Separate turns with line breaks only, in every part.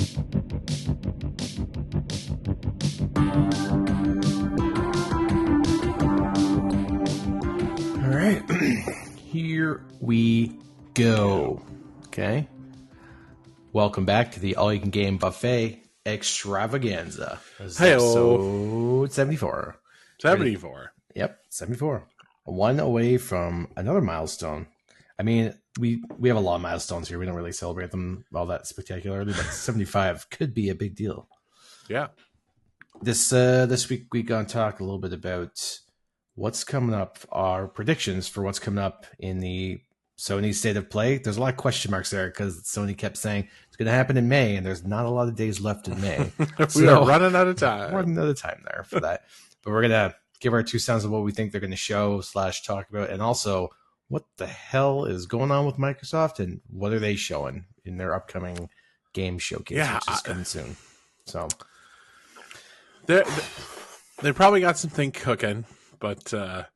All right, here we go. Okay. Welcome back to the All You Can Game Buffet Extravaganza.
Hey,
episode 74.
74.
Yep, 74. One away from another milestone. I mean, we have a lot of milestones here. We don't really celebrate them all that spectacularly, but 75 could be a big deal.
Yeah.
This week we're going to talk a little bit about what's coming up, our predictions for what's coming up in the Sony State of Play. There's a lot of question marks there because Sony kept saying it's going to happen in May, and there's not a lot of days left in May.
We are running out of time.
Running out of time there for that. But we're going to give our 2 cents of what we think they're going to show / talk about, and also what the hell is going on with Microsoft and what are they showing in their upcoming game showcase, which is coming soon. So
they probably got something cooking, but I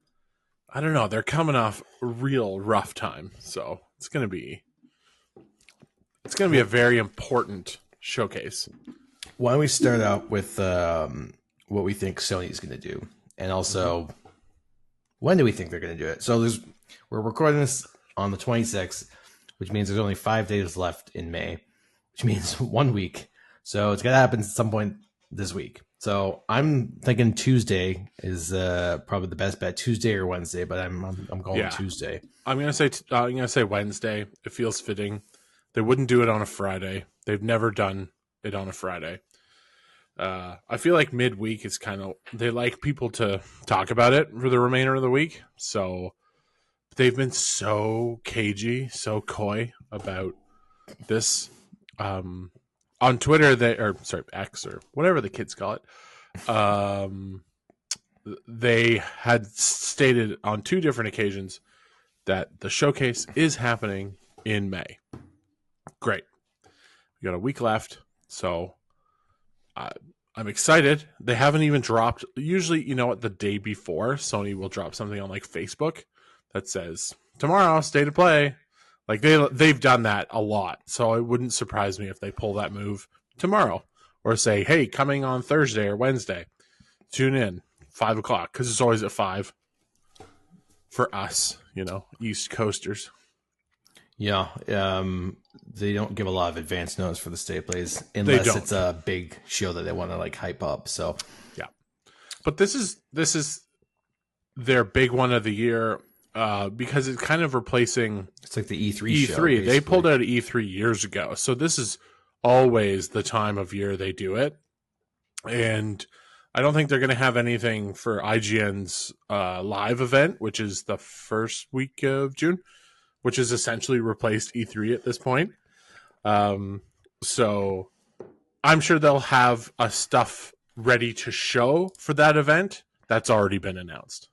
don't know. They're coming off a real rough time, so it's gonna be a very important showcase.
Why don't we start out with what we think Sony's going to do, and also when do we think they're going to do it? So we're recording this on the 26th, which means there's only 5 days left in May, which means 1 week. So it's going to happen at some point this week. So I'm thinking Tuesday is probably the best bet, Tuesday or Wednesday, but I'm going Tuesday.
I'm gonna say Wednesday. It feels fitting. They wouldn't do it on a Friday. They've never done it on a Friday. I feel like midweek is kind of, they like people to talk about it for the remainder of the week. So they've been so cagey, so coy about this. On Twitter, X or whatever the kids call it, they had stated on 2 different occasions that the showcase is happening in May. Great. We got a week left, so I'm excited. They haven't even dropped. Usually, the day before, Sony will drop something on like Facebook that says, tomorrow, State of Play. Like they've done that a lot, so it wouldn't surprise me if they pull that move tomorrow or say, "Hey, coming on Thursday or Wednesday, tune in 5 o'clock," because it's always at 5 for us, East Coasters.
Yeah, they don't give a lot of advance notice for the state plays unless it's a big show that they want to like hype up. So
yeah, but this is their big one of the year. Because it's kind of replacing...
It's like the E3 show.
E3. They pulled out E3 years ago. So this is always the time of year they do it. And I don't think they're going to have anything for IGN's live event, which is the first week of June, which has essentially replaced E3 at this point. So I'm sure they'll have stuff ready to show for that event that's already been announced.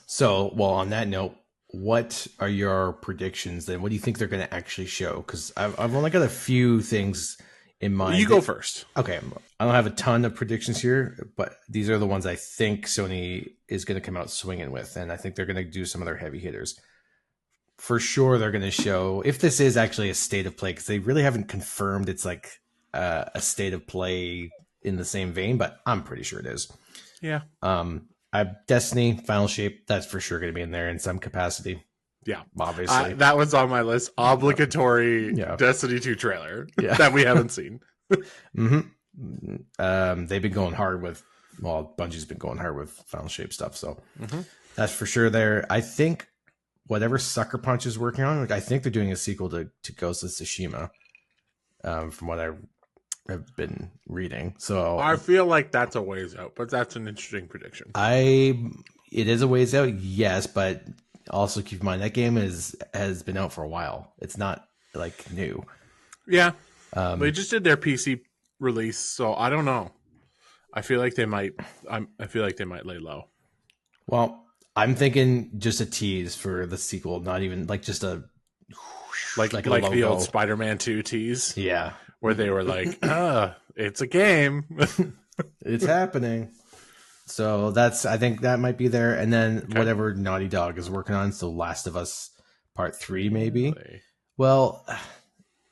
So, well, on that note, what are your predictions then? What do you think they're going to actually show? Because I've only got a few things in mind.
You go first.
Okay. I don't have a ton of predictions here, but these are the ones I think Sony is going to come out swinging with. And I think they're going to do some of their heavy hitters. For sure, they're going to show, if this is actually a State of Play, because they really haven't confirmed it's like a State of Play in the same vein, but I'm pretty sure it is.
Yeah.
Destiny, Final Shape, that's for sure going to be in there in some capacity.
Yeah.
Obviously.
That was on my list. Obligatory Destiny 2 trailer that we haven't seen.
Mm-hmm. They've been going hard with, Bungie's been going hard with Final Shape stuff, so that's for sure there. I think whatever Sucker Punch is working on, I think they're doing a sequel to Ghost of Tsushima, from what I have been reading. So
I feel like that's a ways out, but that's an interesting prediction.
It is a ways out, yes, but also keep in mind that game has been out for a while. It's not like new.
Yeah. They just did their PC release, so I don't know. I feel like they might lay low.
Well, I'm thinking just a tease for the sequel, not even like just a
like the old Spider-Man 2 tease.
Yeah.
Where they were like, it's a game.
It's happening. So I think that might be there. And then whatever Naughty Dog is working on, so Last of Us Part 3 maybe.
Really?
Well,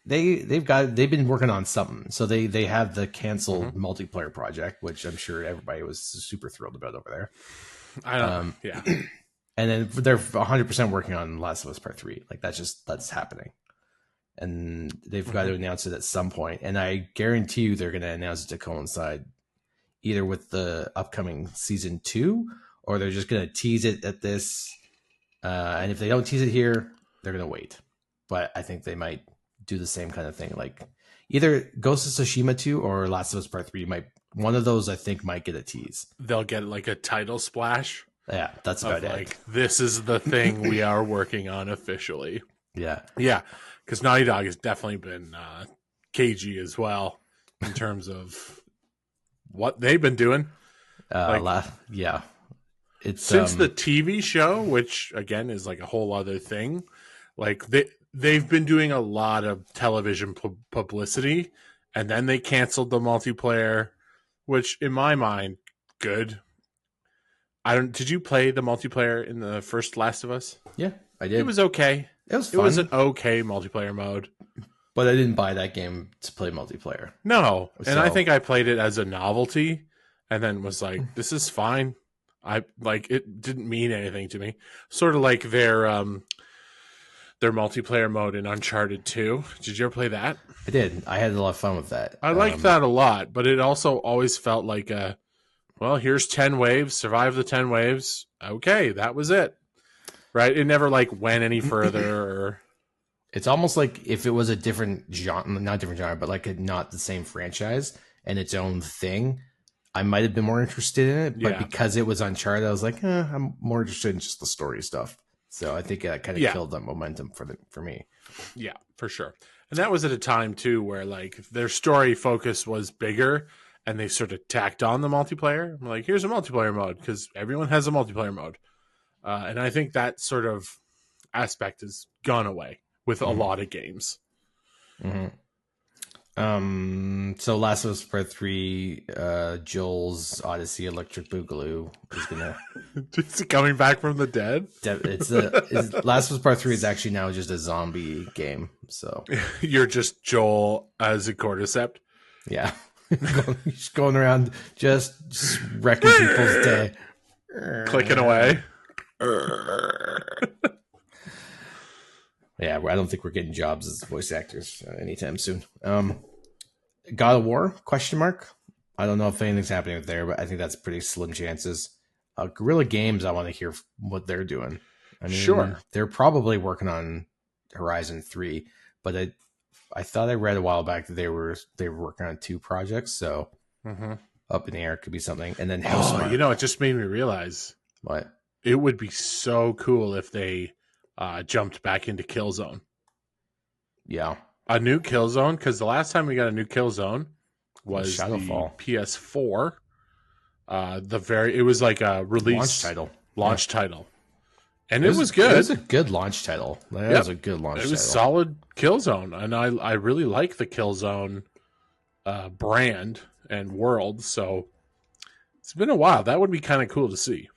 they've been working on something. So they have the canceled multiplayer project, which I'm sure everybody was super thrilled about over there.
I don't. Yeah.
And then they're 100% working on Last of Us Part 3. Like that's happening. And they've got to announce it at some point. And I guarantee you they're going to announce it to coincide either with the upcoming season 2, or they're just going to tease it at this. And if they don't tease it here, they're going to wait. But I think they might do the same kind of thing. Like either Ghost of Tsushima 2 or Last of Us Part 3 one of those I think might get a tease.
They'll get like a title splash.
Yeah, that's about it.
Like, this is the thing we are working on officially.
Yeah.
Yeah, because Naughty Dog has definitely been cagey as well in terms of what they've been doing.
Yeah. It's
since the TV show, which again is like a whole other thing. Like they've been doing a lot of television publicity, and then they canceled the multiplayer, which in my mind, good. Did you play the multiplayer in the first Last of Us?
Yeah, I did.
It was okay.
It was fun.
It was an okay multiplayer mode.
But I didn't buy that game to play multiplayer.
No. And I think I played it as a novelty and then was like, this is fine. It didn't mean anything to me. Sort of like their multiplayer mode in Uncharted 2. Did you ever play that?
I did. I had a lot of fun with that.
I liked that a lot, but it also always felt like here's 10 waves, survive the 10 waves. Okay, that was it. Right? It never went any further. Or...
It's almost like if it was a different genre, not different genre, but not the same franchise and its own thing, I might have been more interested in it. But because it was Uncharted, I was like, I'm more interested in just the story stuff. So I think that kind of killed that momentum for me.
Yeah, for sure. And that was at a time too where their story focus was bigger. And they sort of tacked on the multiplayer. I'm like, here's a multiplayer mode because everyone has a multiplayer mode. And I think that sort of aspect has gone away with a lot of games.
So Last of Us Part 3, Joel's Odyssey Electric Boogaloo is going to...
Is it coming back from the dead?
Last of Us Part 3 is actually now just a zombie game. So
You're just Joel as a cordyceps?
Yeah. Just going around just wrecking people's day,
clicking away.
Yeah, I don't think we're getting jobs as voice actors anytime soon. God of War ? I don't know if anything's happening there, but I think that's pretty slim chances. Guerrilla Games, I want to hear what they're doing. I mean,
sure,
they're probably working on Horizon 3, but I thought I read a while back that they were working on 2 projects, so up in the air could be something. And then
it just made me realize
what
it would be so cool if they jumped back into Killzone.
Yeah,
a new Killzone, because the last time we got a new Killzone was
Shadowfall.
The PS4. It was like a release launch title. And it was good.
It was a good launch title. It was a good launch title.
It was solid Killzone. And I really like the Killzone brand and world. So it's been a while. That would be kind of cool to see.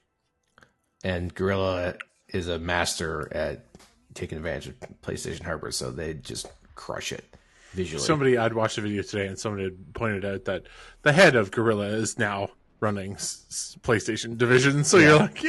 And Guerrilla is a master at taking advantage of PlayStation hardware. So they just crush it visually.
I'd watched a video today and somebody had pointed out that the head of Guerrilla is now running PlayStation division. So you're like,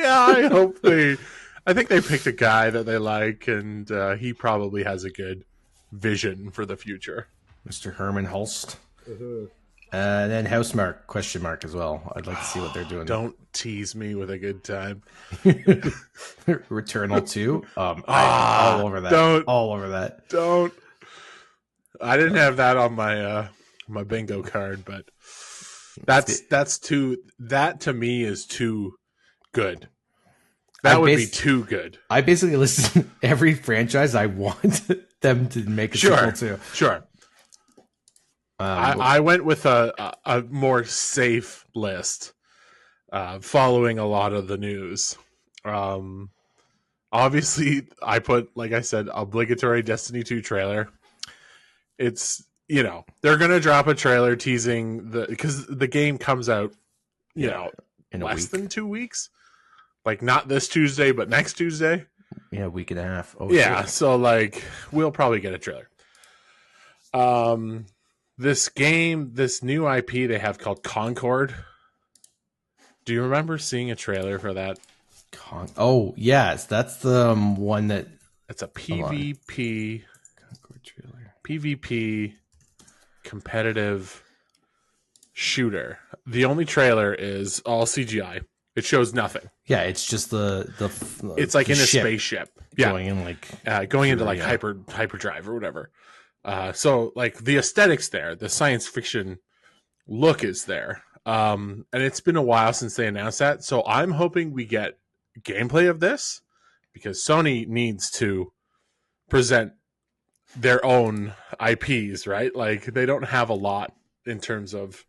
I think they picked a guy that they like, and he probably has a good vision for the future.
Mr. Herman Hulst. And then Housemark, ? As well. I'd like to see what they're doing.
Don't tease me with a good time.
Returnal 2. All over that. All over that.
Don't. I didn't have that on my my bingo card, but that's too. That to me is too good. That would be too good.
I basically listen to every franchise I want them to make a sequel to.
Sure. I went with a more safe list, following a lot of the news. Obviously, I put, like I said, obligatory Destiny 2 trailer. It's, they're going to drop a trailer teasing because the game comes out, in less than 2 weeks. Like, not this Tuesday, but next Tuesday.
Yeah, a week and a half.
Oh, yeah, shit. So, we'll probably get a trailer. This game, this new IP they have called Concord. Do you remember seeing a trailer for that?
Oh, yes. That's the one that...
It's a PvP...
Concord trailer.
PvP competitive shooter. The only trailer is all CGI. It shows nothing.
Yeah, it's just the
it's like in a spaceship. Yeah.
Going in like...
going into like hyperdrive or whatever. So like the aesthetics there, the science fiction look is there. And it's been a while since they announced that. So I'm hoping we get gameplay of this because Sony needs to present their own IPs, right? Like they don't have a lot in terms of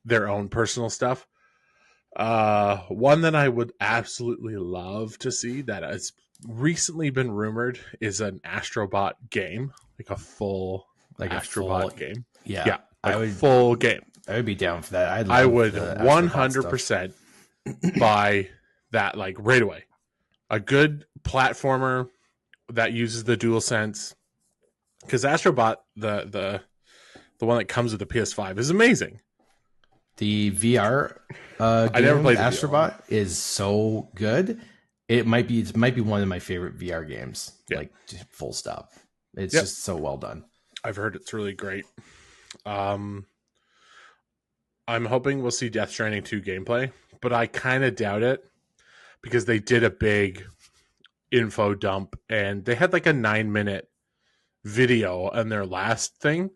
their own personal stuff. One that I would absolutely love to see that has recently been rumored is an Astrobot game, like a full Astrobot game.
Yeah,
I would full game.
I would be down for that.
I would 100% buy that like right away. A good platformer that uses the DualSense, because Astrobot, the one that comes with the PS5, is amazing.
The VR
I never played
Astrobot is so good. It might be one of my favorite VR games.
Yeah.
Like full stop. It's just so well done.
I've heard it's really great. I'm hoping we'll see Death Stranding 2 gameplay, but I kind of doubt it because they did a big info dump and they had like a 9-minute video on their last thing.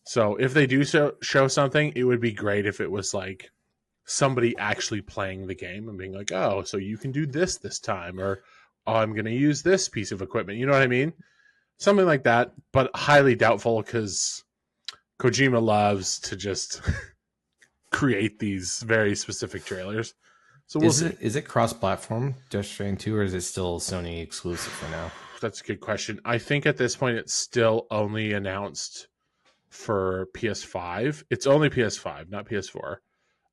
So if they do show something, it would be great if it was like somebody actually playing the game and being like, oh, so you can do this time, or oh, I'm going to use this piece of equipment. You know what I mean? Something like that, but highly doubtful because Kojima loves to just create these very specific trailers. So we'll see.
Is it cross-platform, Death Stranding 2, or is it still Sony exclusive for now?
That's a good question. I think at this point it's still only announced for PS5. It's only PS5, not PS4.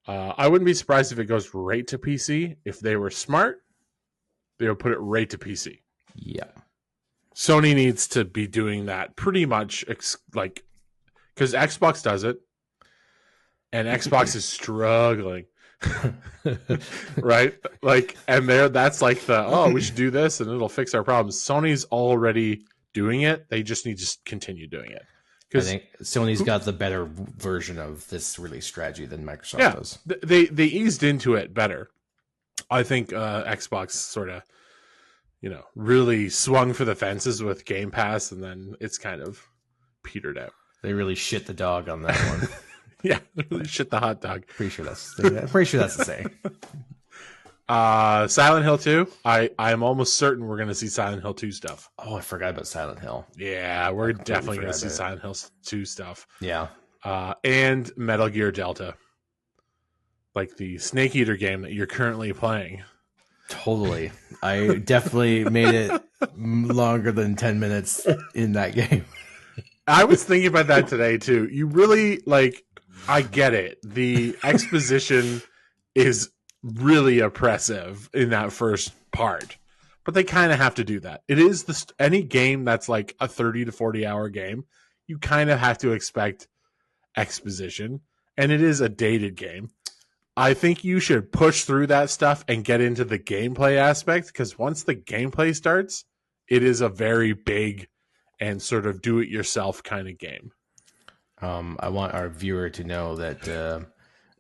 I wouldn't be surprised if it goes right to PC. If they were smart, they would put it right to PC.
Yeah.
Sony needs to be doing that pretty much, like, because Xbox does it, and Xbox is struggling, right? Like, and that's like we should do this and it'll fix our problems. Sony's already doing it. They just need to continue doing it.
I think Sony's got the better version of this release strategy than Microsoft does.
They eased into it better. I think Xbox sort of, really swung for the fences with Game Pass, and then it's kind of petered out.
They really shit the dog on that one.
Yeah, really shit the hot dog.
I'm pretty sure that's the saying.
Silent Hill 2. I'm almost certain we're going to see Silent Hill 2 stuff.
Oh, I forgot about Silent Hill.
Yeah, we're definitely going to see Silent Hill 2 stuff.
Yeah.
And Metal Gear Delta. Like the Snake Eater game that you're currently playing.
Totally. I definitely made it longer than 10 minutes in that game.
I was thinking about that today, too. You really, I get it. The exposition is really oppressive in that first part, but they kind of have to do that. It is any game that's like a 30 to 40 hour game, you kind of have to expect exposition, and it is a dated game. I think you should push through that stuff and get into the gameplay aspect, because once the gameplay starts, it is a very big and sort of do it yourself kind of game.
I want our viewer to know that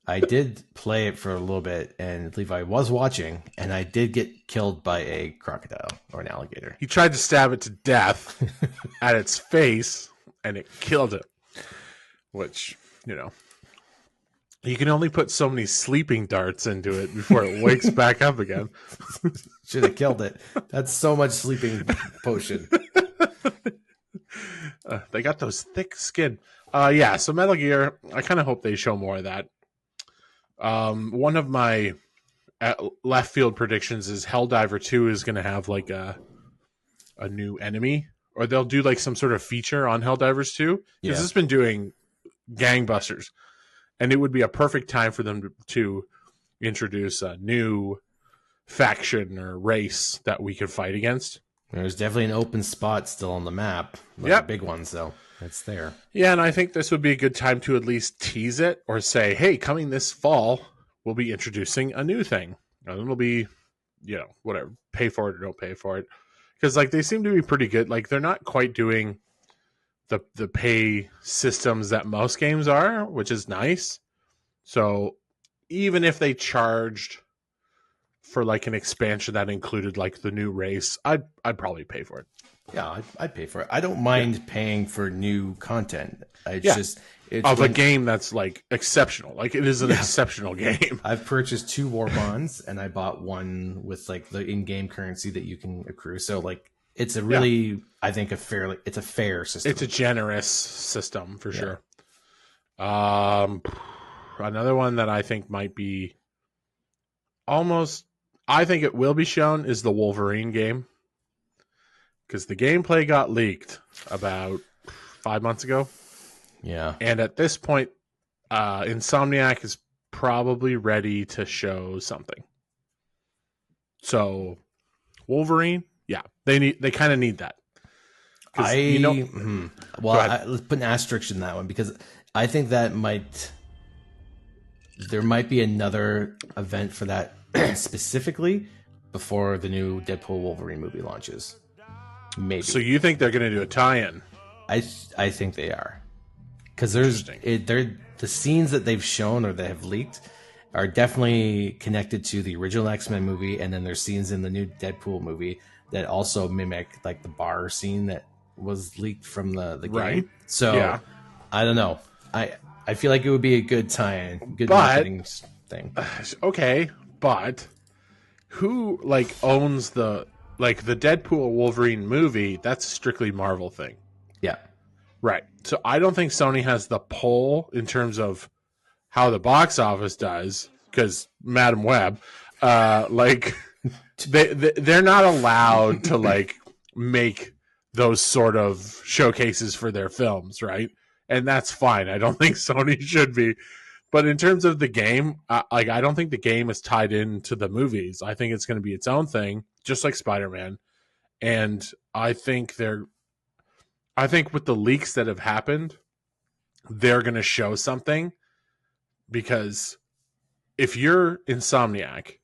I did play it for a little bit, and Levi was watching, and I did get killed by a crocodile or an alligator.
He tried to stab it to death at its face, and it killed it. Which, you can only put so many sleeping darts into it before it wakes back up again.
Should have killed it. That's so much sleeping potion.
They got those thick skin. So Metal Gear, I kind of hope they show more of that. One of my left field predictions is Helldiver 2 is going to have like a new enemy, or they'll do like some sort of feature on Helldivers 2, because it's been doing gangbusters, and it would be a perfect time for them to introduce a new faction or race that we could fight against.
There's definitely an open spot still on the map. A big one, so. It's there.
Yeah, and I think this would be a good time to at least tease it or say, hey, coming this fall, we'll be introducing a new thing. And it'll be, whatever, pay for it or don't pay for it. Because, like, they seem to be pretty good. Like, they're not quite doing the pay systems that most games are, which is nice. So even if they charged for, like, an expansion that included, like, the new race, I'd probably pay for it.
Yeah, I'd pay for it. I don't mind paying for new content. It's
a game that's like exceptional. Like it is an exceptional game.
I've purchased 2 war bonds, and I bought one with like the in-game currency that you can accrue. So like it's a really, I think it's a fair system.
It's a generous system for sure. Another one that I think might be I think it will be shown is the Wolverine game. Because the gameplay got leaked about 5 months ago.
Yeah.
And at this point, Insomniac is probably ready to show something. So, Wolverine, they kind of need that.
Let's put an asterisk in that one, because I think that there might be another event for that specifically before the new Deadpool Wolverine movie launches. Maybe.
So you think they're going to do a tie-in?
I think they are, because the scenes that they've shown or that have leaked are definitely connected to the original X-Men movie, and then there's scenes in the new Deadpool movie that also mimic like the bar scene that was leaked from the game.
Right.
So I don't know. I feel like it would be a good tie-in, good marketing thing.
Okay, but who like owns the Deadpool Wolverine movie? That's a strictly Marvel thing.
Yeah.
Right. So I don't think Sony has the pull in terms of how the box office does, because Madam Web, they're not allowed to like make those sort of showcases for their films, right? And that's fine. I don't think Sony should be. But in terms of the game, I don't think the game is tied into the movies. I think it's going to be its own thing, just like Spider-Man. And I think with the leaks that have happened, they're going to show something, because if you're Insomniac,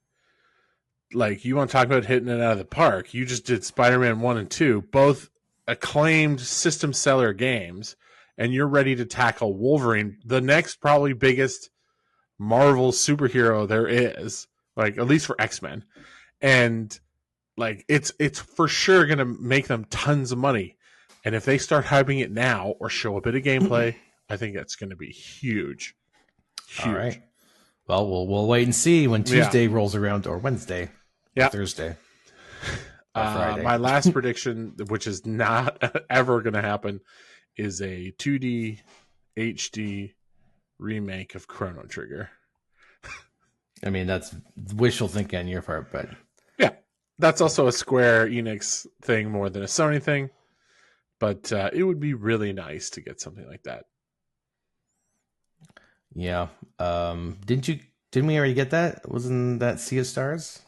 like you want to talk about hitting it out of the park, you just did Spider-Man 1 and 2, both acclaimed system seller games, and you're ready to tackle Wolverine, the next probably biggest Marvel superhero there is, like at least for X-Men. And like it's for sure going to make them tons of money. And if they start hyping it now or show a bit of gameplay, I think that's going to be huge.
All right. Well, we'll wait and see when Tuesday rolls around, or Wednesday, or Thursday, or Friday.
My last prediction, which is not ever going to happen, is a 2D HD remake of Chrono Trigger.
I mean, that's wishful thinking on your part, but
yeah, that's also a Square Enix thing more than a Sony thing. But it would be really nice to get something like that.
Yeah. Didn't we already get that? Wasn't that Sea of Stars?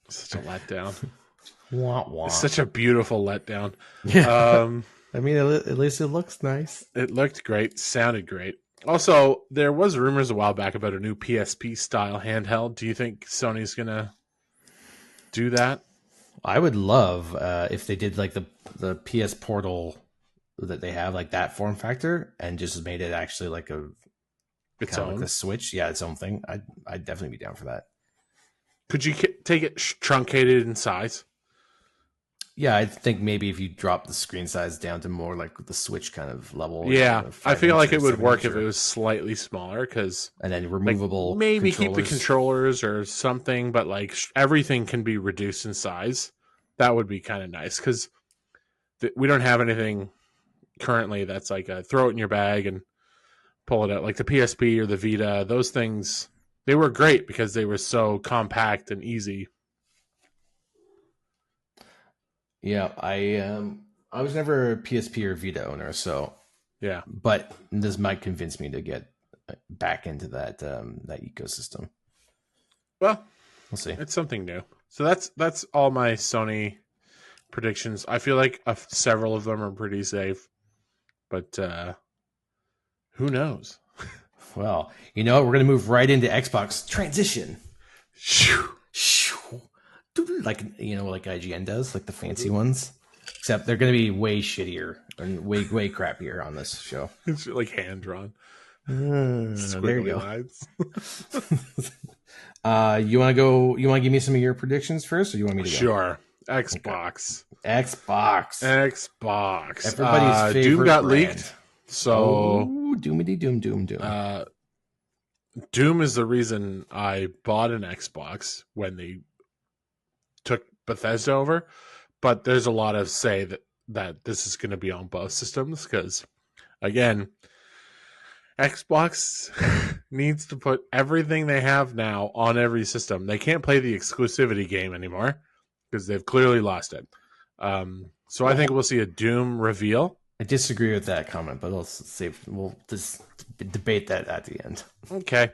Such a letdown.
Wah, wah.
It's such a beautiful letdown.
Yeah. I mean, at least it looks nice.
It looked great. Sounded great. Also, there was rumors a while back about a new PSP style handheld. Do you think Sony's going to do that?
I would love if they did like the PS Portal that they have, like that form factor, and just made it actually like
its own,
like the Switch. Yeah, its own thing. I'd definitely be down for that.
Could you take it truncated in size?
Yeah, I think maybe if you drop the screen size down to more like the Switch kind of level.
Yeah, I feel like it would work if it was slightly smaller,
and then removable.
Like maybe keep the controllers or something, but like everything can be reduced in size. That would be kind of nice, because we don't have anything currently that's like a throw it in your bag and pull it out, like the PSP or the Vita. Those things, they were great because they were so compact and easy.
Yeah, I was never a PSP or Vita owner, so
yeah.
But this might convince me to get back into that ecosystem.
Well,
we'll see.
It's something new. So that's all my Sony predictions. I feel like several of them are pretty safe, but who knows?
Well, you know what? We're going to move right into Xbox transition. Like, you know, like IGN does, like the fancy ones. Except they're going to be way shittier and way crappier on this show.
It's like hand drawn.
There you go.
Lines.
You want to go? You want to give me some of your predictions first, or you want me to go?
Sure. Xbox.
Okay. Xbox.
Everybody's favorite Doom got brand. Leaked. So
doomity doom.
Doom is the reason I bought an Xbox when they took Bethesda over, but there's a lot of say that this is going to be on both systems because, again, Xbox needs to put everything they have now on every system. They can't play the exclusivity game anymore because they've clearly lost it. So I think we'll see a Doom reveal.
I disagree with that comment, but we'll just debate that at the end.
Okay.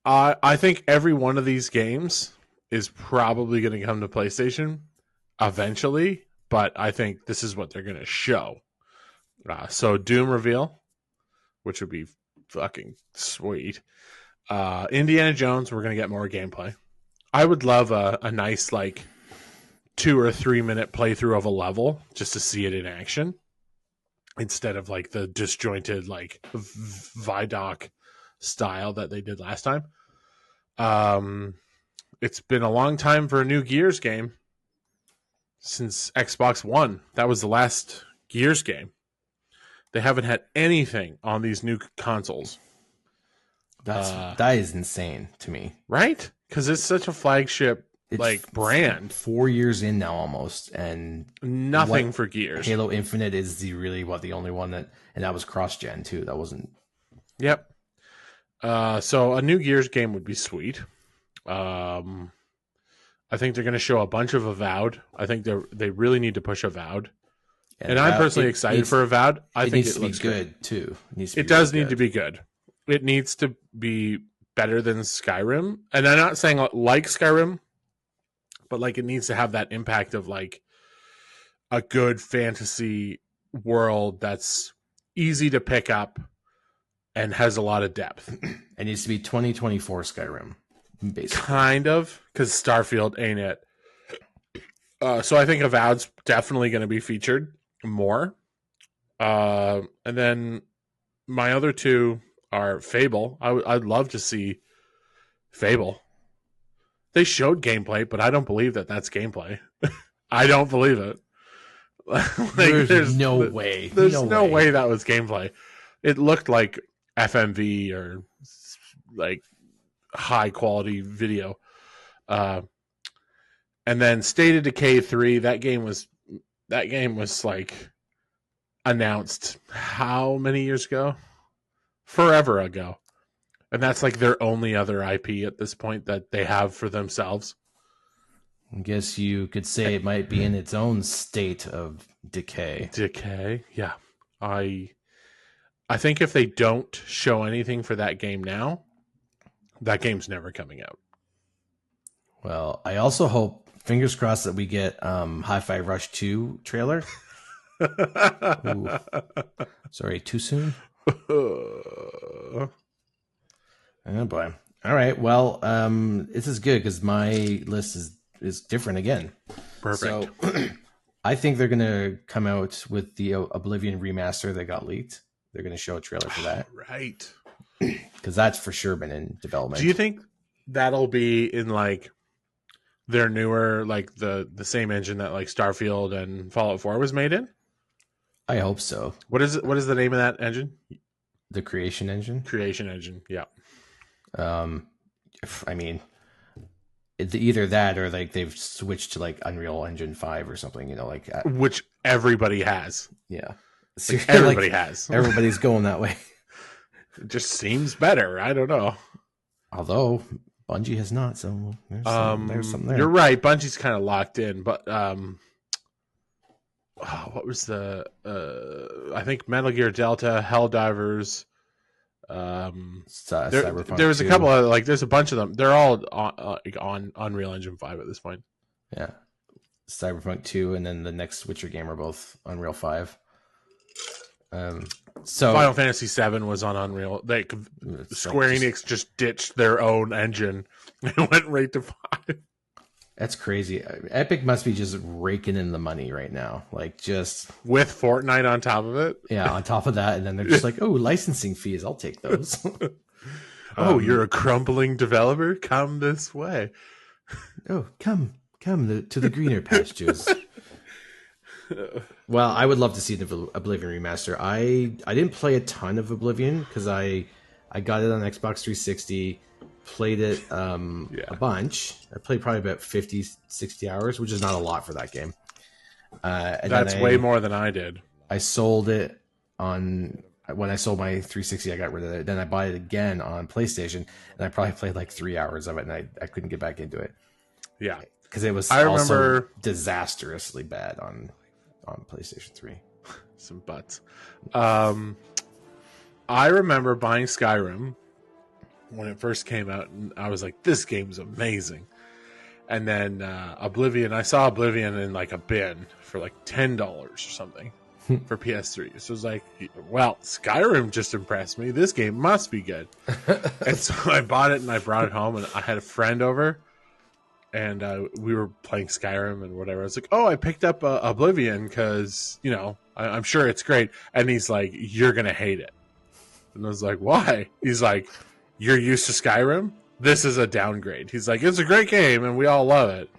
I think every one of these games is probably going to come to PlayStation eventually, but I think this is what they're going to show. So Doom reveal, which would be fucking sweet. Indiana Jones, we're going to get more gameplay. I would love a nice, like, 2 or 3 minute playthrough of a level just to see it in action instead of, like, the disjointed, like, Vidoc style that they did last time. It's been a long time for a new Gears game since Xbox One. That was the last Gears game. They haven't had anything on these new consoles.
That is insane to me,
right? Because it's such a flagship brand. 4
years in now almost, and
nothing for Gears.
Halo Infinite is the only one and that was cross-gen too. That wasn't.
Yep. So a new Gears game would be sweet. I think they're going to show a bunch of Avowed. I think they really need to push Avowed. And I'm personally excited for Avowed. I think it looks good
too.
It does need to be good. It needs to be better than Skyrim. And I'm not saying like Skyrim, but like it needs to have that impact of like a good fantasy world that's easy to pick up and has a lot of depth.
It needs to be 2024 Skyrim, basically.
Kind of, because Starfield ain't it. So I think Avowed's definitely going to be featured more. And then my other two are Fable. I'd love to see Fable. They showed gameplay, but I don't believe that that's gameplay. I don't believe it.
There's no way.
There's no way that was gameplay. It looked like FMV or like high quality video. And then State of Decay 3, that game was like announced how many years ago? Forever ago. And that's like their only other IP at this point that they have for themselves.
I guess you could say it might be in its own state of decay.
Decay, yeah. I think if they don't show anything for that game now, that game's never coming out.
Well, I also hope, fingers crossed, that we get Hi-Fi Rush 2 trailer. Sorry, too soon? Oh boy. All right. Well, this is good because my list is different again.
Perfect.
So I think they're gonna come out with the Oblivion remaster that got leaked. They're gonna show a trailer for that.
Right.
Because that's for sure been in development.
Do you think that'll be in like their newer, like the same engine that like Starfield and Fallout 4 was made in?
I hope so.
What is the name of that engine?
The Creation Engine.
Creation Engine, yeah.
I mean, either that or like they've switched to like Unreal Engine 5 or something, you know, like
which everybody has.
Yeah,
like everybody has.
Everybody's going that way.
It just seems better. I don't know.
Although Bungie has not, so there's something there.
You're right. Bungie's kind of locked in, but what was the I think Metal Gear Delta, Helldivers. There's a couple of like there's a bunch of them. They're all on Unreal Engine 5 at this point.
Yeah. Cyberpunk 2, and then the next Witcher game are both Unreal 5. So
Final Fantasy VII was on Unreal. Square Enix just ditched their own engine and went right to 5.
That's crazy. Epic must be just raking in the money right now. Like, just
with Fortnite on top of it.
Yeah, on top of that, and then they're just like, oh, licensing fees, I'll take those.
Oh, you're a crumbling developer? Come this way.
Oh, come to the greener pastures. Well, I would love to see the Oblivion remaster. I didn't play a ton of Oblivion because I got it on Xbox 360, played it a bunch. I played probably about 50, 60 hours, which is not a lot for that game.
That's way more than I did.
I sold it when I sold my 360, I got rid of it. Then I bought it again on PlayStation, and I probably played like 3 hours of it, and I couldn't get back into it.
Yeah.
Because it was
also
disastrously bad on PlayStation 3.
Some butts. I remember buying Skyrim when it first came out, and I was like, this game's amazing. And then Oblivion, I saw Oblivion in like a bin for like $10 or something for PS3. So I was like, well, Skyrim just impressed me. This game must be good. And so I bought it and I brought it home, and I had a friend over, and we were playing Skyrim and whatever. I was like, oh, I picked up Oblivion because, you know, I'm sure it's great. And he's like, you're going to hate it. And I was like, why? He's like, you're used to Skyrim? This is a downgrade. He's like, it's a great game and we all love it.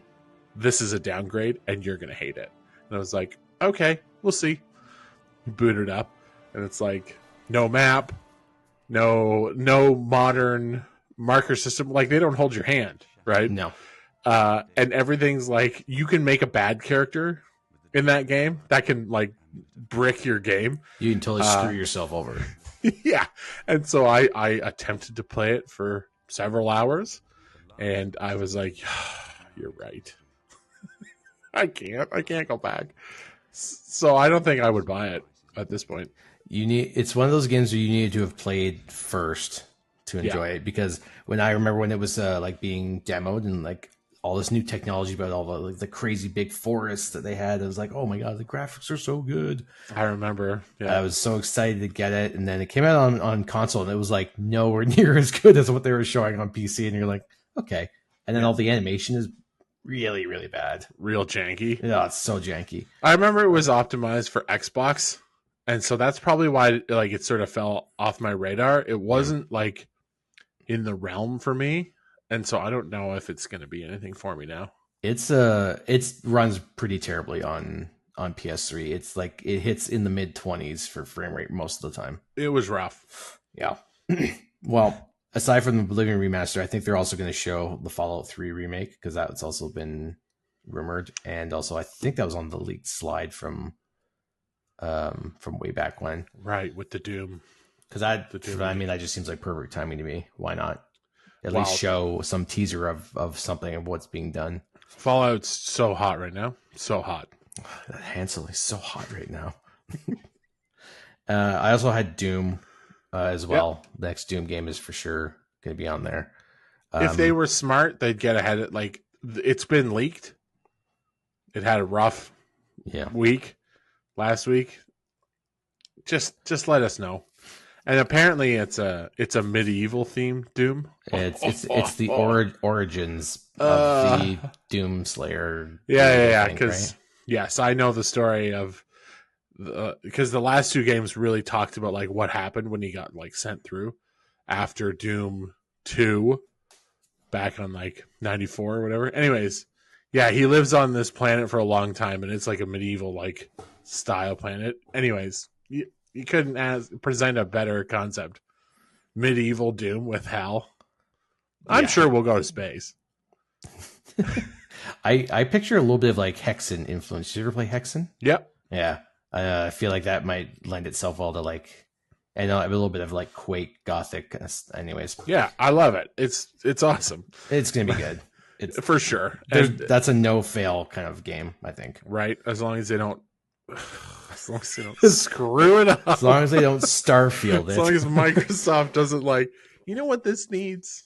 This is a downgrade and you're going to hate it. And I was like, okay, we'll see. Boot it up. And it's like, no map, no modern marker system. Like, they don't hold your hand, right?
No.
And everything's like, you can make a bad character in that game that can like brick your game.
You can totally screw yourself over.
Yeah. And so I attempted to play it for several hours, and I was like, you're right. I can't go back. So I don't think I would buy it at this point.
It's one of those games where you needed to have played first to enjoy it, because when it was like being demoed and like all this new technology about all the like the crazy big forests that they had, it was like, oh my god, the graphics are so good.
I remember. Yeah.
I was so excited to get it, and then it came out on console, and it was like nowhere near as good as what they were showing on PC, and you're like, okay. And then all the animation is really, really bad.
Real janky.
Yeah, it's so janky.
I remember it was optimized for Xbox, and so that's probably why like it sort of fell off my radar. It wasn't like in the realm for me. And so I don't know if it's going to be anything for me now. It runs pretty terribly on PS3. It's like it hits in the mid-20s for frame rate most of the time. It was rough.
Yeah. Well, aside from the Oblivion remaster, I think they're also going to show the Fallout 3 remake, because that's also been rumored, and also I think that was on the leaked slide from way back when.
Right, with the Doom.
Because that just seems like perfect timing to me. Why not? At least show some teaser of something of what's being done.
Fallout's so hot right now. So hot.
That Hansel is so hot right now. I also had Doom as well. Yep. The next Doom game is for sure going to be on there.
If they were smart, they'd get ahead of like it's been leaked. It had a rough week last week. Just let us know. And apparently it's a medieval themed Doom.
It's the origins of the Doom Slayer.
Yeah. Because yes, I know the story of because the last two games really talked about like what happened when he got like sent through after Doom 2 back on like 94 or whatever. Anyways, yeah, he lives on this planet for a long time, and it's like a medieval like style planet. Anyways. You couldn't present a better concept. Medieval Doom with hell. I'm sure we'll go to space.
I picture a little bit of like Hexen influence. Did you ever play Hexen?
Yep.
Yeah. I feel like that might lend itself well to like, and a little bit of like Quake Gothic. Anyways.
Yeah, I love it. It's awesome.
It's gonna be good. It's
for sure.
That's a no fail kind of game, I think.
Right. As long as they don't. As long as they don't screw it up.
As long as they don't Starfield it.
As long as Microsoft doesn't like, you know what this needs?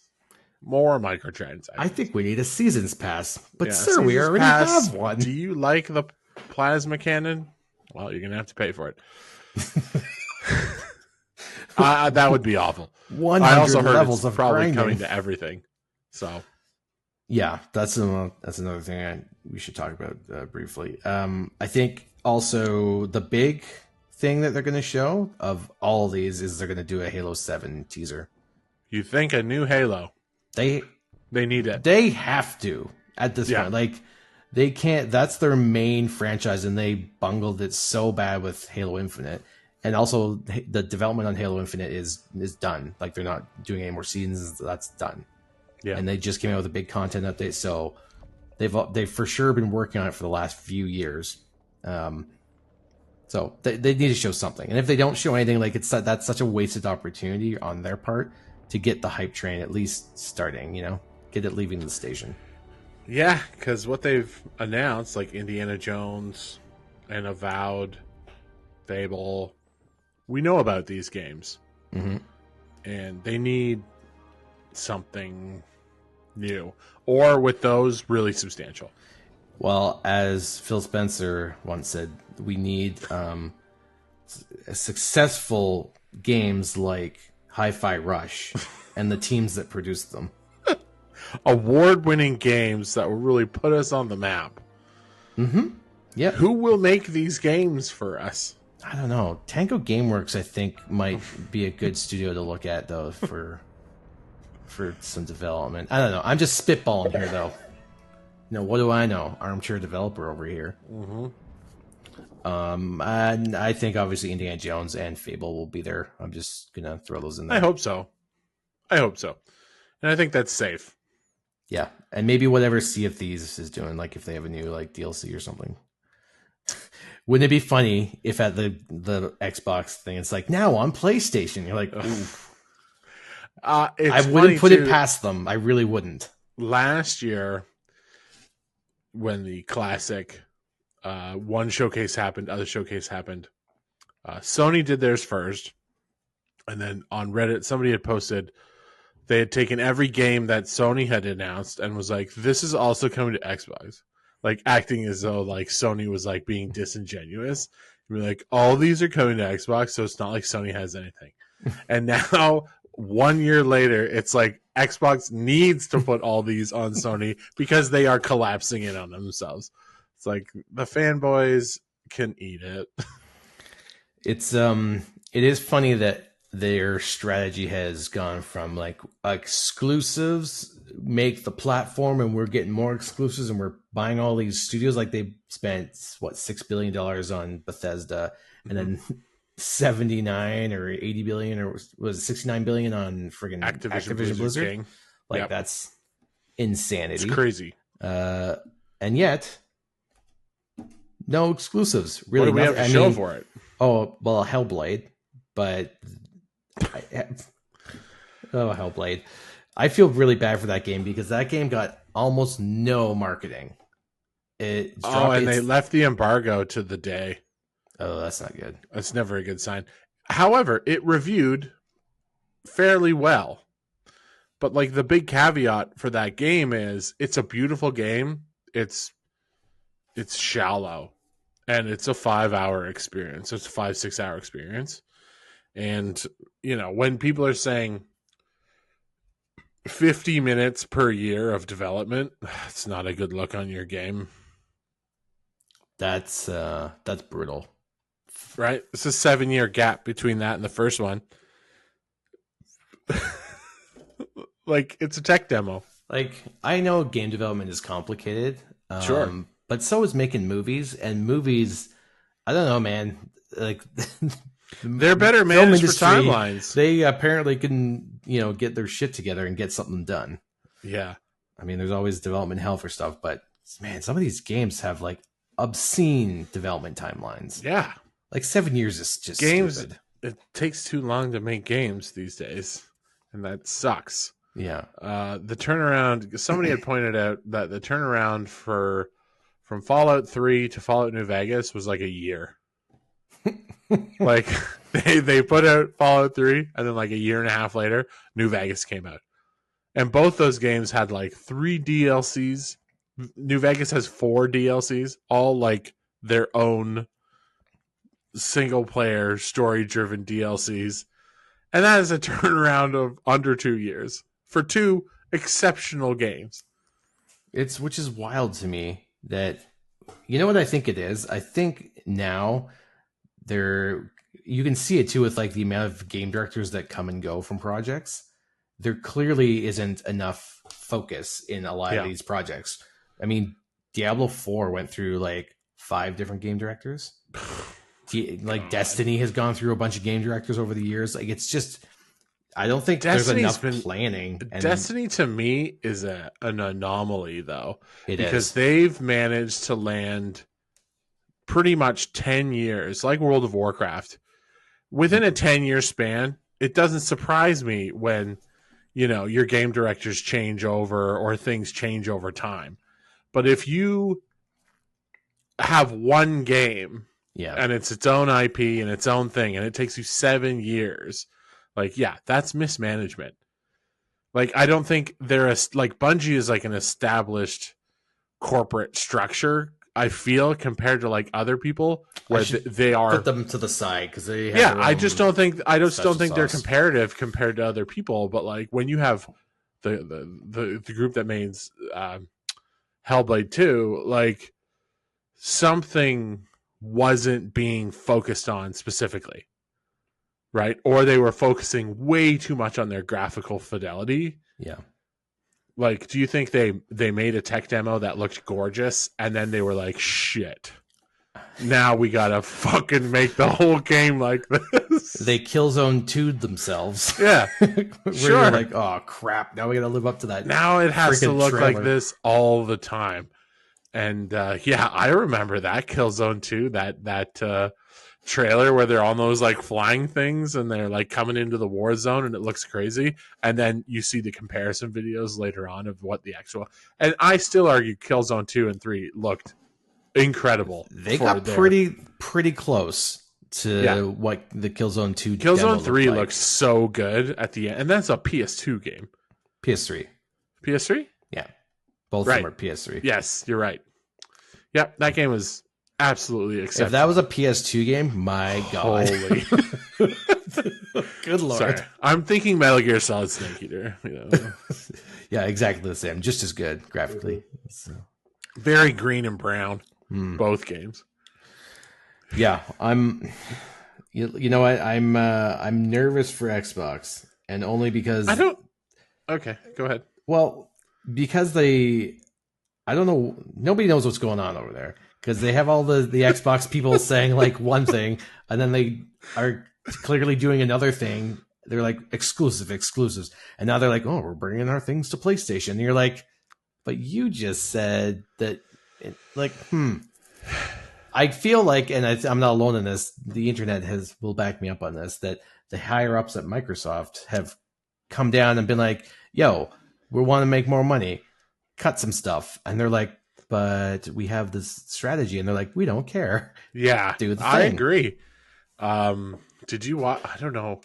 More microtransactions.
I think we need a seasons pass. But
Yeah,
sir, we
Seasons
already
Pass.
have one.
Do you like the plasma cannon? Well, you're gonna have to pay for it. That would be awful.
100
I also heard
levels
it's
of
probably
grinding.
coming to everything. So
yeah, that's another thing we should talk about briefly. I think also the big thing that they're going to show of all of these is they're going to do a Halo 7 teaser.
you think a new Halo?
They
need it.
They have to at this point. Like they can't. That's their main franchise, and they bungled it so bad with Halo Infinite. And also, the development on Halo Infinite is done. Like they're not doing any more seasons. That's done.
Yeah.
And they just came out with a big content update, so they've for sure been working on it for the last few years. So they need to show something. And if they don't show anything, like that's such a wasted opportunity on their part to get the hype train at least starting. Get it leaving the station.
Yeah, because what they've announced, like Indiana Jones and Avowed, Fable, we know about these games.
Mm-hmm.
And they need something new. Or with those, really substantial.
Well, as Phil Spencer once said, we need successful games like Hi-Fi Rush and the teams that produce them.
Award-winning games that will really put us on the map.
Mm-hmm. Yeah.
Who will make these games for us?
I don't know. Tango Gameworks, I think, might be a good studio to look at, though, for some development. I don't know. I'm just spitballing here, though. What do I know? Armchair developer over here.
Mm-hmm.
And I think obviously Indiana Jones and Fable will be there. I'm just gonna throw those in there.
I hope so. And I think that's safe.
Yeah, and maybe whatever Sea of Thieves is doing, like if they have a new like DLC or something. Wouldn't it be funny if at the Xbox thing it's like now on PlayStation? You're like, oof. I wouldn't put it past them. I really wouldn't.
Last year, when the classic one showcase happened, other showcase happened, Sony did theirs first, and then on Reddit somebody had posted they had taken every game that Sony had announced and was like, this is also coming to Xbox. Like acting as though like Sony was like being disingenuous. You're like, all these are coming to Xbox, so it's not like Sony has anything. And now 1 year later, it's like Xbox needs to put all these on Sony because they are collapsing in on themselves. It's like the fanboys can eat it.
It is funny that their strategy has gone from like exclusives make the platform and we're getting more exclusives and we're buying all these studios. Like they spent $6 billion on Bethesda and then 79 or 80 billion or was it 69 billion on friggin' Activision Blizzard. King. Like that's insanity.
It's crazy.
And yet no exclusives. Really,
what do we have to show for it?
Oh, well, Hellblade, but Hellblade. I feel really bad for that game because that game got almost no marketing. They left the embargo to the day. Oh, that's not good.
That's never a good sign. However, it reviewed fairly well. But like the big caveat for that game is it's a beautiful game. It's shallow. And it's a 5-hour experience. It's a 5-6 hour experience. And, when people are saying 50 minutes per year of development, it's not a good look on your game.
That's brutal.
Right? It's a 7-year gap between that and the first one. Like, it's a tech demo.
Like, I know game development is complicated.
Sure.
But so is making movies. And movies, I don't know, man. Like,
they're better managed for timelines.
They apparently can, get their shit together and get something done.
Yeah.
I mean, there's always development hell for stuff. But, man, some of these games have, like, obscene development timelines.
Yeah.
Like 7 years is just
games.
Stupid.
It takes too long to make games these days, and that sucks.
Yeah.
The turnaround. Somebody had pointed out that the turnaround from Fallout 3 to Fallout New Vegas was like a year. Like they put out Fallout 3, and then like a year and a half later, New Vegas came out, And both those games had like 3 DLCs. New Vegas has 4 DLCs, all like their own single player story driven DLCs. And that is a turnaround of under 2 years for 2 exceptional games.
Which is wild to me that, you know what I think it is? I think now you can see it too with like the amount of game directors that come and go from projects. There clearly isn't enough focus in a lot of these projects. I mean, Diablo 4 went through like 5 different game directors. Like Destiny has gone through a bunch of game directors over the years. Like it's just, I don't think there's enough planning.
Destiny to me is an anomaly though, because
is.
They've managed to land pretty much 10 years, like World of Warcraft. Within a 10-year span, it doesn't surprise me when, your game directors change over or things change over time. But if you have one game and it's its own IP and its own thing and it takes you 7 years, like, that's mismanagement. Like, I don't think Bungie is like an established corporate structure, I feel, compared to like other people where they are.
Put them to the side because they have
I just don't think they're comparative compared to other people. But like when you have the group that made Hellblade 2, like something wasn't being focused on specifically, right? Or they were focusing way too much on their graphical fidelity.
Yeah.
Like, do you think they made a tech demo that looked gorgeous and then they were like, shit, now we gotta fucking make the whole game like this?
They Killzone 2'd themselves.
Yeah.
Sure. You're like, oh crap, now we gotta live up to that.
Now it has to look like this all the time. And I remember that Killzone 2, that trailer where they're on those like flying things and they're like coming into the war zone and it looks crazy, and then you see the comparison videos later on of what the actual, and I still argue Killzone 2 and 3 looked incredible.
They got pretty close to what the Killzone 2
Killzone 3 looks so good at the end, and that's a PS2 game.
PS3
yeah,
both of them are PS3.
Yes, you're right. Yep, that game was absolutely exceptional.
If that was a PS2 game, my god.
Holy.
Good lord.
Sorry. I'm thinking Metal Gear Solid Snake Eater.
Yeah, exactly the same. Just as good graphically. So.
Very green and brown. Both games.
Yeah, you know what? I'm nervous for Xbox, and only because
Okay, go ahead.
Well, because I don't know, nobody knows what's going on over there. Because they have all the Xbox people saying like one thing, and then they are clearly doing another thing. They're like exclusives, and now they're like, oh, we're bringing our things to PlayStation. And you're like, but you just said that, I feel like, and I'm not alone in this. The internet will back me up on this. That the higher ups at Microsoft have come down and been like, yo, we want to make more money, cut some stuff, and they're like, but we have this strategy, and they're like, we don't care.
Yeah,
do the thing.
I agree. Did you watch? I don't know.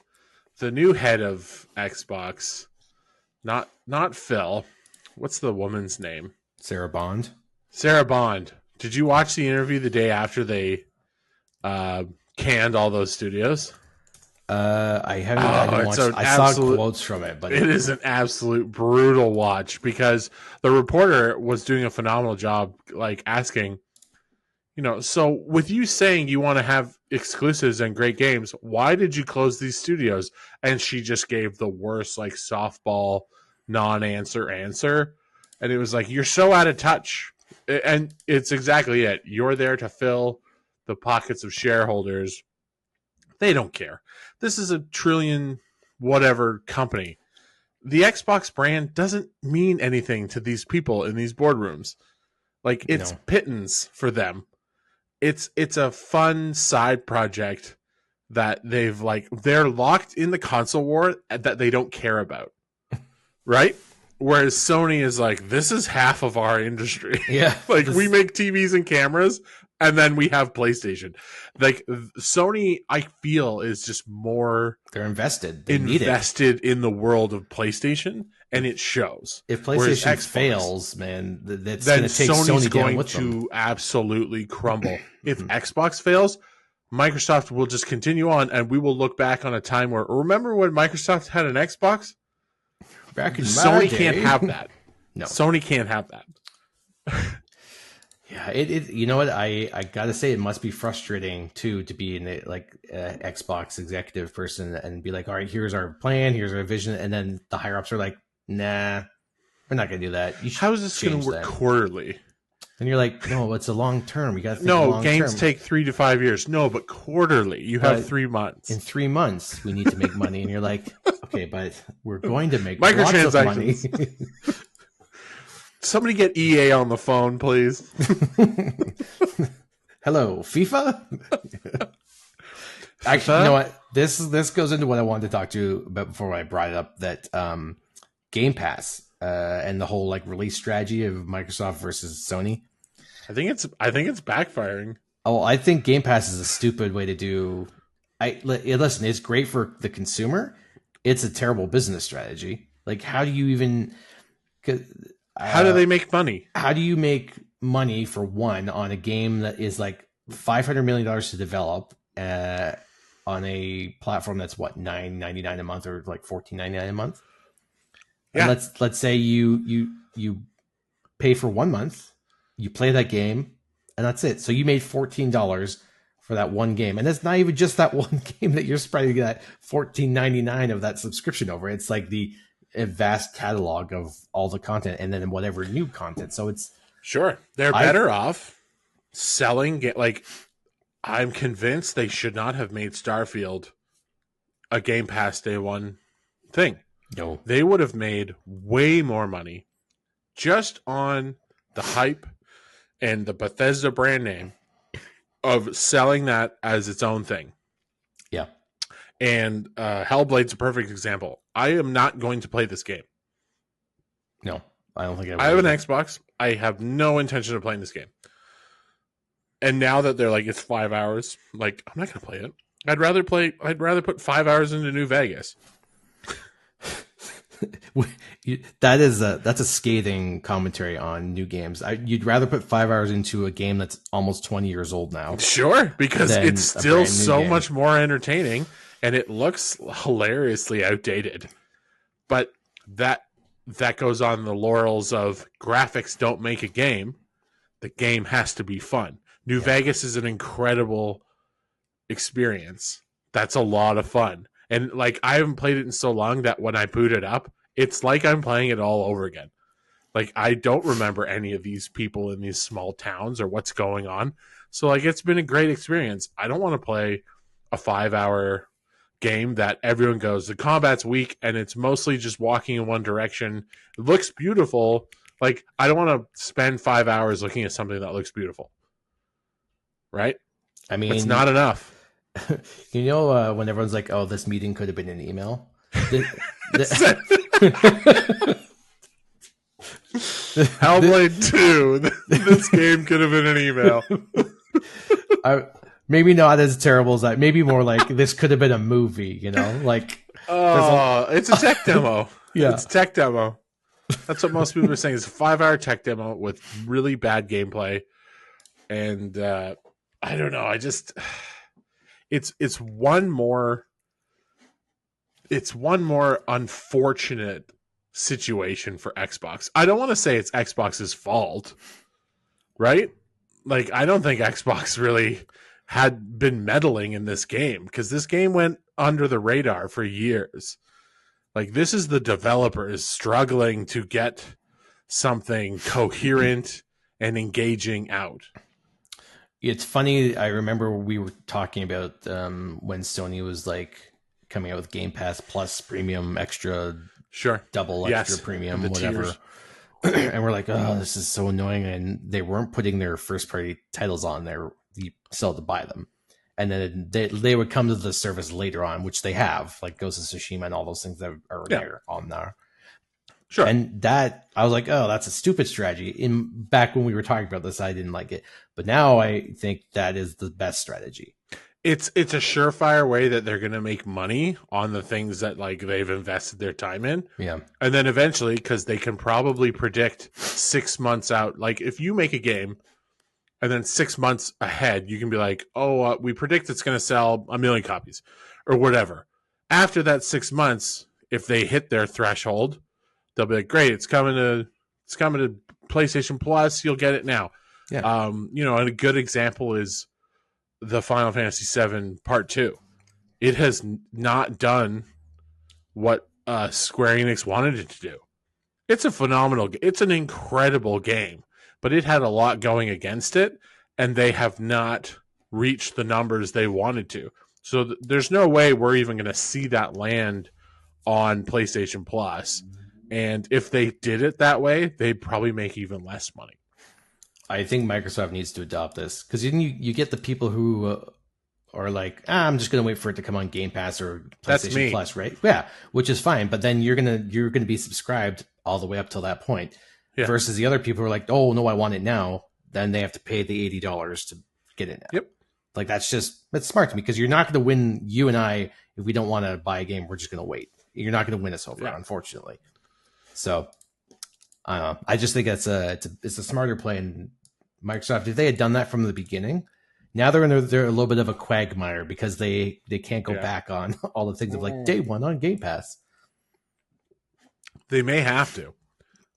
The new head of Xbox, not Phil. What's the woman's name?
Sarah Bond.
Sarah Bond. Did you watch the interview the day after they canned all those studios?
I haven't watched. I saw quotes from it, but
it is an absolute brutal watch, because the reporter was doing a phenomenal job, like asking, so with you saying you want to have exclusives and great games, why did you close these studios? And she just gave the worst, like, softball non-answer answer. And it was like, you're so out of touch. And it's exactly it. You're there to fill the pockets of shareholders. They don't care. This is a trillion whatever company. The Xbox brand doesn't mean anything to these people in these boardrooms. Like, it's pittance for them. It's a fun side project that they're locked in the console war that they don't care about. Right? Whereas Sony is like, this is half of our industry.
Yeah.
We make TVs and cameras, and then we have PlayStation. Like Sony, I feel is just more
They're invested. They need it.
invested in the world of PlayStation, and it shows.
If
Whereas
PlayStation
Xbox,
fails, man, that's
then
going to take
Sony's
Sony down
going
with them.
to absolutely crumble. If Xbox fails, Microsoft will just continue on, and we will look back on a time where, remember when Microsoft had an Xbox?
Back in my
Sony
day.
can't have that.
No.
Sony can't have that.
Yeah, it you know what, I gotta say, it must be frustrating too to be in a, like Xbox executive person and be like, all right, here's our plan, here's our vision, and then the higher ups are like, nah, we're not gonna do that. You should
How is this going
change
to work
that.
quarterly?
And you're like, no, it's a long term. We got to think
No,
long
games
term.
take 3 to 5 years. No, but quarterly. You have
But
3 months.
In 3 months, we need to make money, and you're like, okay, but we're going to make lots of money.
Microtransactions. Somebody get EA on the phone, please.
Hello, FIFA. Actually, you know what? This goes into what I wanted to talk to you about before I brought it up. That Game Pass and the whole like release strategy of Microsoft versus Sony.
I think it's backfiring.
Oh, I think Game Pass is a stupid way to do. Listen, it's great for the consumer. It's a terrible business strategy. Like, how do you even?
How do they make money?
How do you make money for one on a game that is like $500 million to develop on a platform that's what, $9.99 a month or like $14.99 a month?
Yeah.
And let's say you pay for 1 month, you play that game, and that's it. So you made $14 for that one game, and it's not even just that one game that you're spreading that $14.99 of that subscription over. It's like a vast catalog of all the content, and then whatever new content. So it's
Sure. They're better off selling. Like, I'm convinced they should not have made Starfield a Game Pass day one thing.
no.
They would have made way more money just on the hype and the Bethesda brand name of selling that as its own thing.
Yeah.
And Hellblade's a perfect example. I am not going to play this game.
No, I don't think
I have an Xbox. I have no intention of playing this game. And now that they're like, it's 5 hours, like, I'm not going to play it. I'd rather put 5 hours into New Vegas.
That's a scathing commentary on new games. You'd rather put 5 hours into a game that's almost 20 years old now.
Sure, because
Than
it's
a
still
brand new
so
game.
much more entertaining, and it looks hilariously outdated. But that goes on the laurels of graphics don't make a game. The game has to be fun. New Vegas is an incredible experience. That's a lot of fun. And like, I haven't played it in so long that when I boot it up, it's like I'm playing it all over again. Like, I don't remember any of these people in these small towns or what's going on. So like, it's been a great experience. I don't want to play a 5 hour game that everyone goes, the combat's weak and it's mostly just walking in one direction. It looks beautiful. Like, I don't want to spend 5 hours looking at something that looks beautiful. Right?
I mean,
It's not enough.
You know, when everyone's like, "Oh, this meeting could have been an email."
Hellblade 2. This game could have been an email.
Maybe not as terrible as that. Maybe more like this could have been a movie. You know, like
It's a tech demo.
Yeah.
It's a tech demo. That's what most people are saying. It's a 5 hour tech demo with really bad gameplay. And I don't know. It's one more unfortunate situation for Xbox. I don't want to say it's Xbox's fault, right? Like, I don't think Xbox really had been meddling in this game, because this game went under the radar for years. Like, this is the developers struggling to get something coherent and engaging out.
It's funny. I remember we were talking about when Sony was like coming out with Game Pass Plus Premium Extra,
Sure,
double extra premium,
the
whatever. And we're like, oh, this is so annoying. And they weren't putting their first party titles on there. You still had to buy them. And then they would come to the service later on, which they have, like Ghost of Tsushima and all those things that are there on there.
Sure.
And that, I was like, oh, that's a stupid strategy. Back when we were talking about this, I didn't like it. But now I think that is the best strategy.
It's a surefire way that they're going to make money on the things that like they've invested their time in.
Yeah.
And then eventually, because they can probably predict 6 months out, like if you make a game and then 6 months ahead, you can be like, oh, we predict it's going to sell 1 million copies or whatever. After that 6 months, if they hit their threshold, they'll be like, great, it's coming to PlayStation Plus. You'll get it now.
Yeah.
And a good example is the Final Fantasy VII Part 2. It has not done what Square Enix wanted it to do. It's it's an incredible game, but it had a lot going against it, and they have not reached the numbers they wanted to. So there's no way we're even going to see that land on PlayStation Plus. And if they did it that way, they'd probably make even less money.
I think Microsoft needs to adopt this, because then you get the people who are like, I'm just going to wait for it to come on Game Pass or PlayStation Plus, right? Yeah, which is fine. But then you're gonna be subscribed all the way up till that point. Yeah. Versus the other people who are like, oh no, I want it now. Then they have to pay the $80 to get it now.
Yep.
Like that's smart to me, because you're not going to win. You and I, if we don't want to buy a game, we're just going to wait. You're not going to win us over, unfortunately. So. I just think it's a smarter play. And Microsoft, if they had done that from the beginning, now they're a little bit of a quagmire, because they can't go back on all the things of like day one on Game Pass.
They may have to.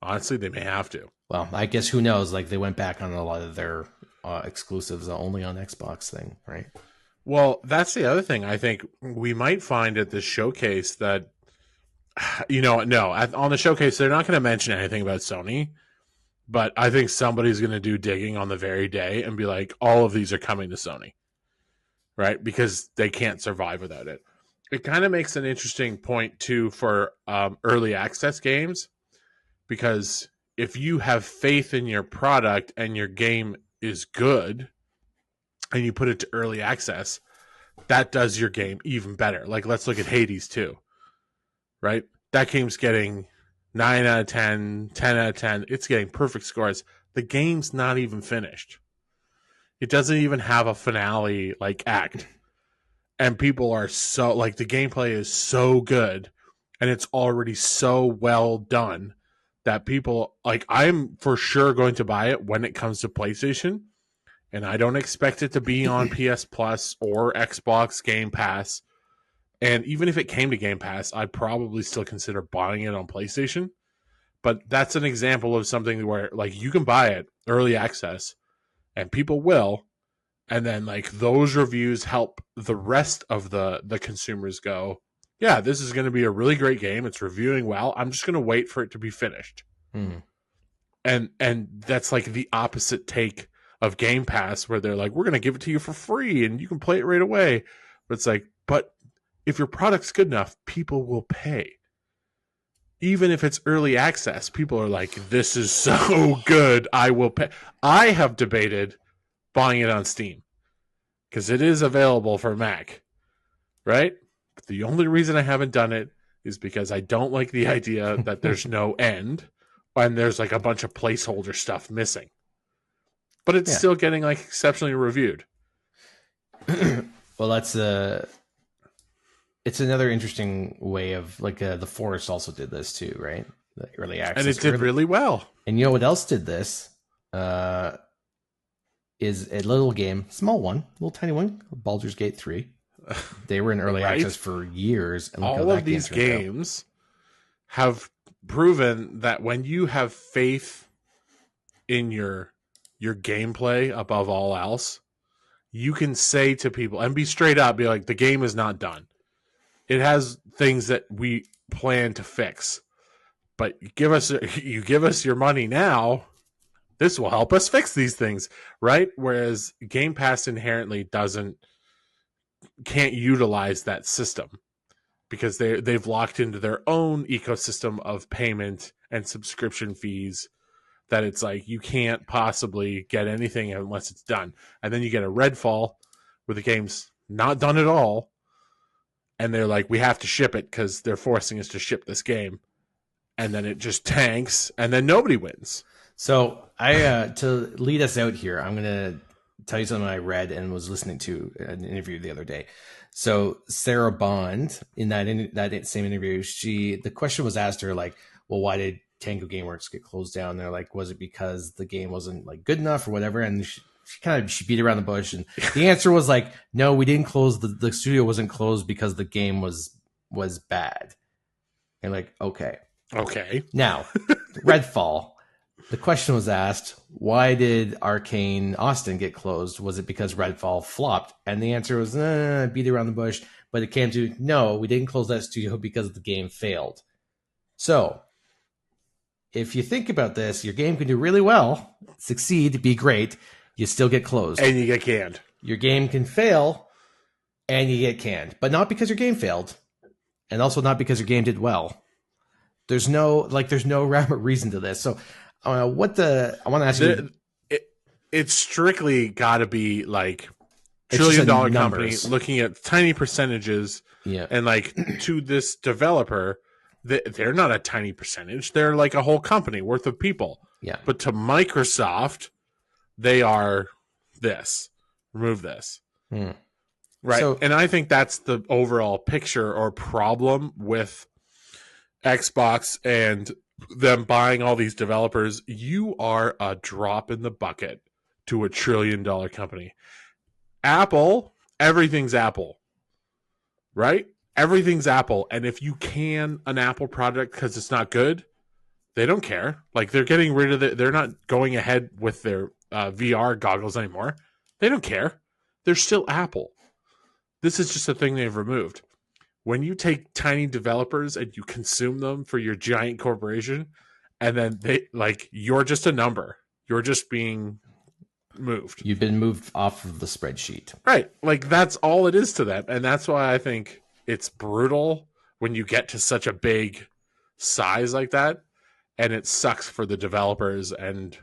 Honestly, they may have to.
Well, I guess who knows? Like they went back on a lot of their exclusives only on Xbox thing, right?
Well, that's the other thing. I think we might find at this showcase that. No, on the showcase, they're not going to mention anything about Sony, but I think somebody's going to do digging on the very day and be like, all of these are coming to Sony, right? Because they can't survive without it. It kind of makes an interesting point, too, for early access games, because if you have faith in your product and your game is good and you put it to early access, that does your game even better. Like, let's look at Hades 2. Right? That game's getting 9 out of 10, 10 out of 10. It's getting perfect scores. The game's not even finished. It doesn't even have a finale act. And people are so the gameplay is so good and it's already so well done that people I'm for sure going to buy it when it comes to PlayStation. And I don't expect it to be on PS Plus or Xbox Game Pass. And even if it came to Game Pass, I'd probably still consider buying it on PlayStation. But that's an example of something where you can buy it early access and people will. And then those reviews help the rest of the consumers go, yeah, this is going to be a really great game. It's reviewing well. I'm just going to wait for it to be finished.
Mm.
And that's the opposite take of Game Pass, where they're we're going to give it to you for free and you can play it right away. But it's but if your product's good enough, people will pay. Even if it's early access, people are this is so good, I will pay. I have debated buying it on Steam because it is available for Mac, right? But the only reason I haven't done it is because I don't like the idea that there's no end and there's a bunch of placeholder stuff missing. But it's still getting exceptionally reviewed.
Well, that's it's another interesting way of The Forest also did this too, right? The early access,
and it did really well.
And you know what else did this? Is a little game, small one, little tiny one, Baldur's Gate 3. They were in early access for years. And
all of these games have proven that when you have faith in your gameplay above all else, you can say to people and be straight up, be like, the game is not done. It has things that we plan to fix, but you give us your money now. This will help us fix these things, right? Whereas Game Pass inherently can't utilize that system because they've locked into their own ecosystem of payment and subscription fees that it's you can't possibly get anything unless it's done. And then you get a Redfall where the game's not done at all. And they're we have to ship it because they're forcing us to ship this game. and then it just tanks, and then nobody wins.
So I to lead us out here, I'm gonna tell you something I read and was listening to an interview the other day. So Sarah Bond in that same interview, the question was asked her like, well, why did Tango Gameworks get closed down? They're like, was it because the game wasn't like good enough or whatever? And she beat around the bush, and the answer was like, no, we didn't close the studio wasn't closed because the game was bad. And like, okay. Now, Redfall. The question was asked, why did Arcane Austin get closed? Was it because Redfall flopped? And the answer was, beat around the bush. But it came to, no, we didn't close that studio because the game failed. So, if you think about this, your game can do really well, succeed, be great, you still get closed.
And you get canned.
Your game can fail, and you get canned. But not because your game failed, and also not because your game did well. There's no rhyme or reason to this. So, I want to ask you.
It's strictly got to be like $1 trillion company looking at tiny percentages.
Yeah.
And like to this developer, they're not a tiny percentage. They're like a whole company worth of people.
Yeah.
But to Microsoft, they are this. Remove this. Right.
So,
and I think that's the overall picture or problem with Xbox and them buying all these developers. You are a drop in the bucket to $1 trillion company. Apple, everything's Apple, right? Everything's Apple. And if you can an Apple product because it's not good, they don't care. Like they're getting rid of it. They're not going ahead with their VR goggles anymore. They don't care. They're still Apple. This is just a thing they've removed. When you take tiny developers and you consume them for your giant corporation, and then you're just a number. You're just being moved.
You've been moved off of the spreadsheet.
Right. Like that's all it is to them. And that's why I think it's brutal when you get to such a big size like that. And it sucks for the developers. And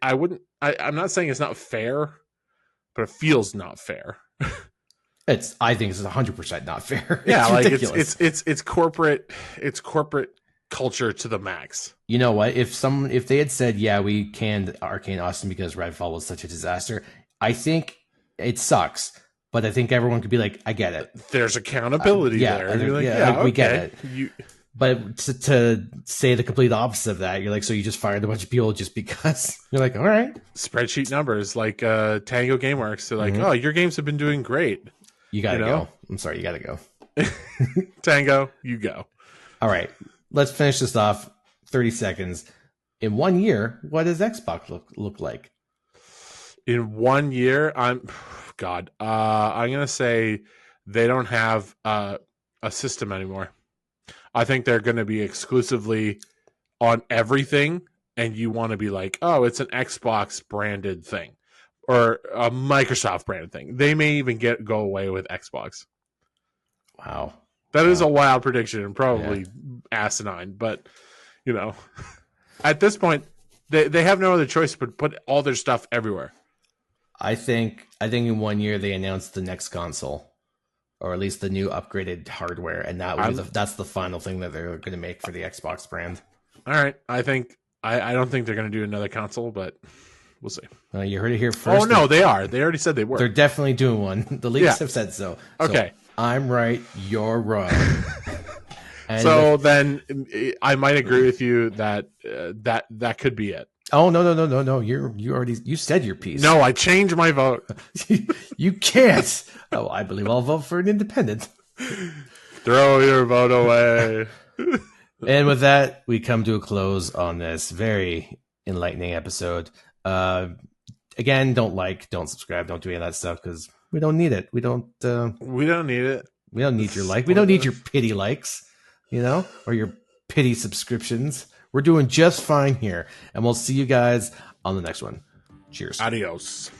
I'm not saying it's not fair, but it feels not fair.
I think it's 100% not fair.
Yeah,
ridiculous.
It's corporate culture to the max.
You know what? If they had said, yeah, we canned Arcane Austin because Redfall was such a disaster, I think it sucks. But I think everyone could be like, I get it.
There's accountability there.
And
like,
we get it. But to say the complete opposite of that, you're like, so you just fired a bunch of people just because? You're like, all right.
Spreadsheet numbers, like Tango Gameworks. They're like, oh, your games have been doing great.
You gotta go. I'm sorry, you gotta go.
Tango, you go.
All right, let's finish this off. 30 seconds. In 1 year, what does Xbox look like?
In 1 year, I'm gonna say they don't have a system anymore. I think they're gonna be exclusively on everything, and you want to be like, oh, it's an Xbox branded thing. Or a Microsoft branded thing. They may even go away with Xbox.
Wow.
That is a wild prediction and probably asinine. But, at this point, they have no other choice but put all their stuff everywhere.
I think in 1 year they announced the next console. Or at least the new upgraded hardware. And that's the final thing that they're going to make for the Xbox brand.
All right. I don't think they're going to do another console, but... we'll see.
You heard it here first.
Oh, no, they are. They already said they were.
They're definitely doing one. The leaks have said so.
Okay.
So I'm right. You're wrong.
Then I might agree with you that that could be it.
Oh, no. You said your piece.
No, I changed my vote.
You can't. Oh, I believe I'll vote for an independent.
Throw your vote away.
And with that, we come to a close on this very enlightening episode. Again, don't subscribe, don't do any of that stuff because we don't need it. We don't need it. We don't need your like. We don't need your pity likes, or your pity subscriptions. We're doing just fine here, and we'll see you guys on the next one. Cheers.
Adios.